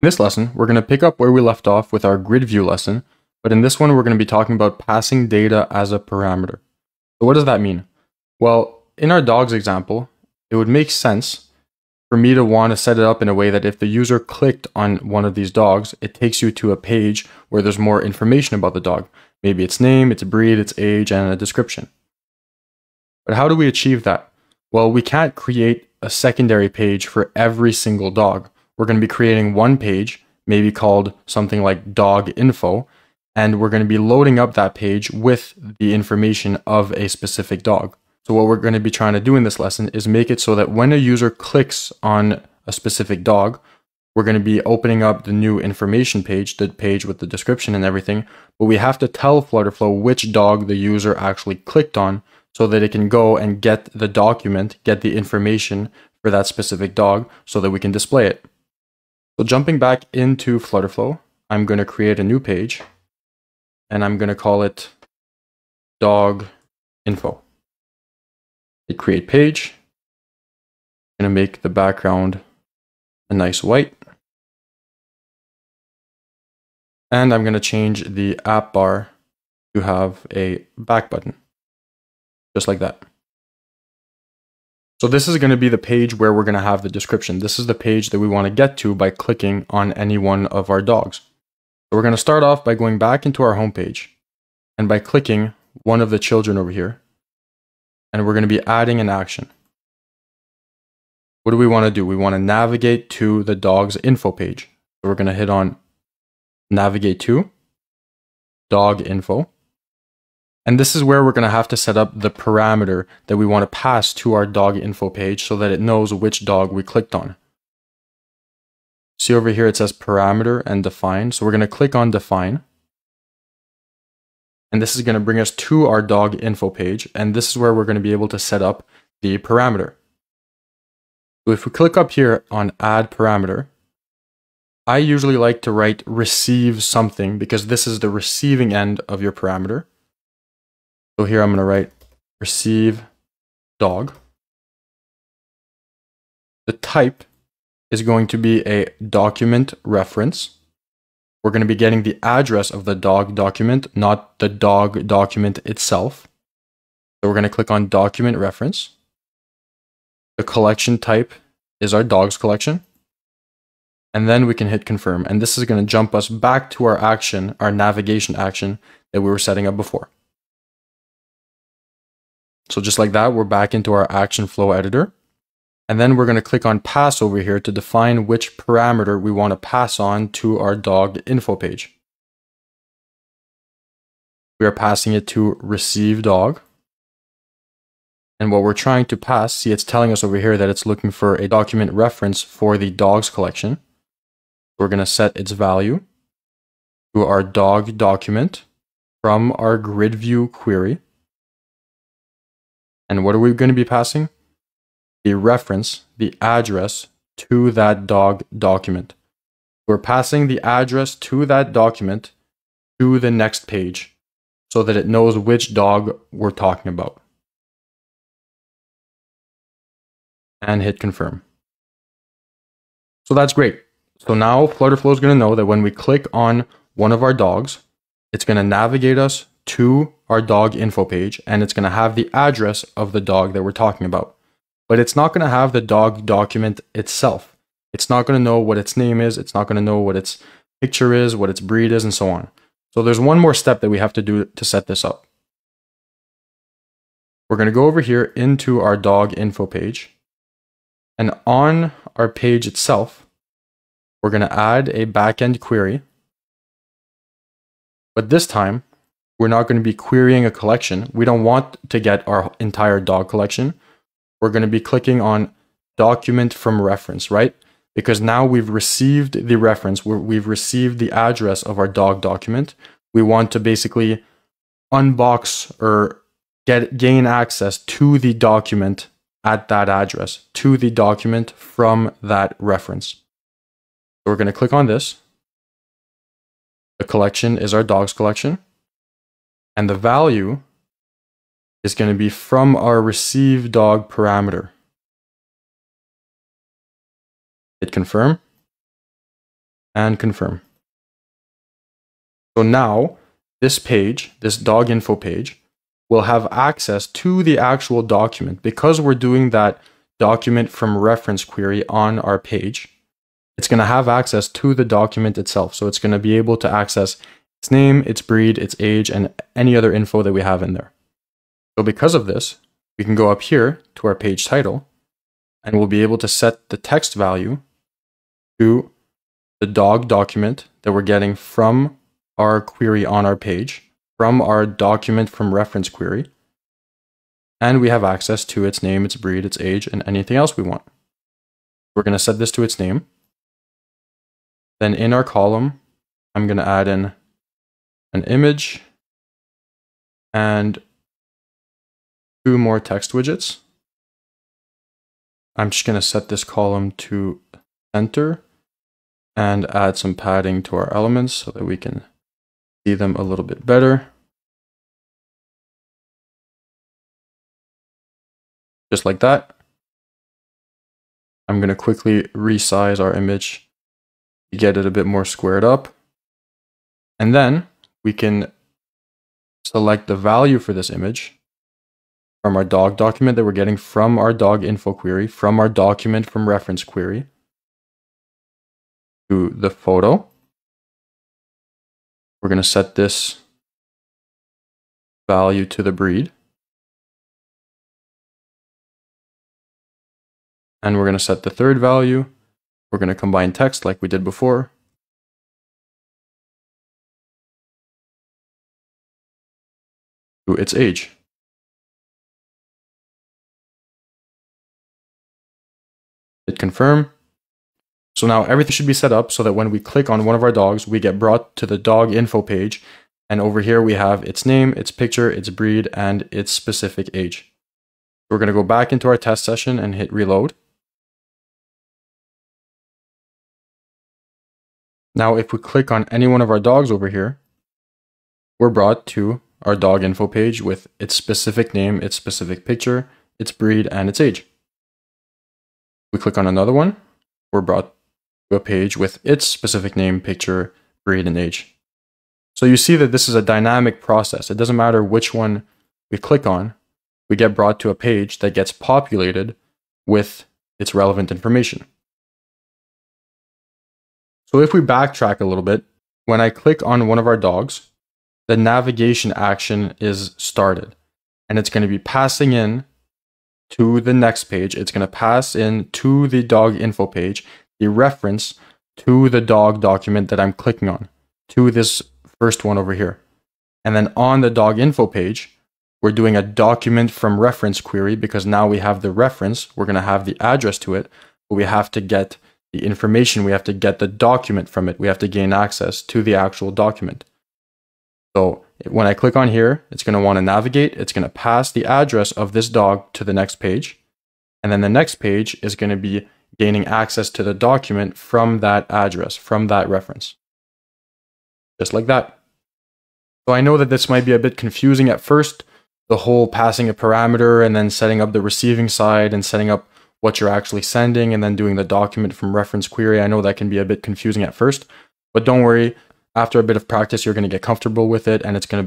In this lesson, we're going to pick up where we left off with our grid view lesson, but in this one, we're going to be talking about passing data as a parameter. So what does that mean? Well, in our dogs example, it would make sense for me to want to set it up in a way that if the user clicked on one of these dogs, it takes you to a page where there's more information about the dog. Maybe its name, its breed, its age, and a description. But how do we achieve that? Well, we can't create a secondary page for every single dog. We're going to be creating one page, maybe called something like dog info, and we're going to be loading up that page with the information of a specific dog. So what we're going to be trying to do in this lesson is make it so that when a user clicks on a specific dog, we're going to be opening up the new information page, the page with the description and everything, but we have to tell Flutterflow which dog the user actually clicked on so that it can go and get the document, get the information for that specific dog so that we can display it. So jumping back into Flutterflow, I'm going to create a new page and I'm going to call it dog info. Hit create page. I'm going to make the background a nice white. And I'm going to change the app bar to have a back button, just like that. So this is going to be the page where we're going to have the description. This is the page that we want to get to by clicking on any one of our dogs. So we're going to start off by going back into our home page and by clicking one of the children over here. And we're going to be adding an action. What do we want to do? We want to navigate to the dog's info page. So we're going to hit on navigate to dog info. And this is where we're going to have to set up the parameter that we want to pass to our dog info page so that it knows which dog we clicked on. See over here, it says parameter and define. So we're going to click on define. And this is going to bring us to our dog info page. And this is where we're going to be able to set up the parameter. So if we click up here on add parameter, I usually like to write receive something because this is the receiving end of your parameter. So here I'm going to write receive dog. The type is going to be a document reference. We're going to be getting the address of the dog document, not the dog document itself. So we're going to click on document reference. The collection type is our dogs collection. And then we can hit confirm. And this is going to jump us back to our action, our navigation action that we were setting up before. So just like that, we're back into our action flow editor. And then we're going to click on pass over here to define which parameter we want to pass on to our dog info page. We are passing it to receive dog. And what we're trying to pass, see, it's telling us over here that it's looking for a document reference for the dogs collection. We're going to set its value to our dog document from our grid view query. And what are we going to be passing? The reference, the address to that dog document. We're passing the address to that document to the next page so that it knows which dog we're talking about. And hit confirm. So that's great. So now Flutterflow is going to know that when we click on one of our dogs, it's going to navigate us to our dog info page, and it's going to have the address of the dog that we're talking about. But it's not going to have the dog document itself. It's not going to know what its name is. It's not going to know what its picture is, what its breed is, and so on. So there's one more step that we have to do to set this up. We're going to go over here into our dog info page. And on our page itself, we're going to add a backend query. But this time, we're not going to be querying a collection. We don't want to get our entire dog collection. We're going to be clicking on document from reference, right? Because now we've received the reference, we've received the address of our dog document. We want to basically unbox or gain access to the document at that address, to the document from that reference. So we're going to click on this. The collection is our dogs collection. And the value is going to be from our receive dog parameter. Hit confirm. and confirm. So now this page, this dog info page, will have access to the actual document. Because we're doing that document from reference query on our page, it's going to have access to the document itself. So it's going to be able to access its name, its breed, its age, and any other info that we have in there. So because of this, we can go up here to our page title, and we'll be able to set the text value to the dog document that we're getting from our query on our page, from our document from reference query, and we have access to its name, its breed, its age, and anything else we want. We're going to set this to its name. Then in our column, I'm going to add in an image and 2 more text widgets. I'm just going to set this column to center and add some padding to our elements so that we can see them a little bit better. Just like that. I'm going to quickly resize our image to get it a bit more squared up. And then we can select the value for this image from our dog document that we're getting from our dog info query, from our document from reference query, to the photo. We're going to set this value to the breed. And we're going to set the third value. We're going to combine text like we did before. To its age. Hit confirm. So now everything should be set up so that when we click on one of our dogs, we get brought to the dog info page. And over here we have its name, its picture, its breed, and its specific age. We're going to go back into our test session and hit reload. Now if we click on any one of our dogs over here, we're brought to our dog info page with its specific name, its specific picture, its breed, and its age. We click on another one, we're brought to a page with its specific name, picture, breed, and age. So you see that this is a dynamic process. It doesn't matter which one we click on, we get brought to a page that gets populated with its relevant information. So if we backtrack a little bit, when I click on one of our dogs, the navigation action is started, and it's going to be passing in to the next page. It's going to pass in to the dog info page, the reference to the dog document that I'm clicking on, to this first one over here. And then on the dog info page, we're doing a document from reference query because now we have the reference, we're going to have the address to it, but we have to get the information, we have to get the document from it, we have to gain access to the actual document. So when I click on here, it's going to want to navigate, it's going to pass the address of this dog to the next page, and then the next page is going to be gaining access to the document from that address, from that reference. Just like that. So I know that this might be a bit confusing at first, the whole passing a parameter and then setting up the receiving side and setting up what you're actually sending and then doing the document from reference query. I know that can be a bit confusing at first, but don't worry. After a bit of practice, you're going to get comfortable with it and it's going to be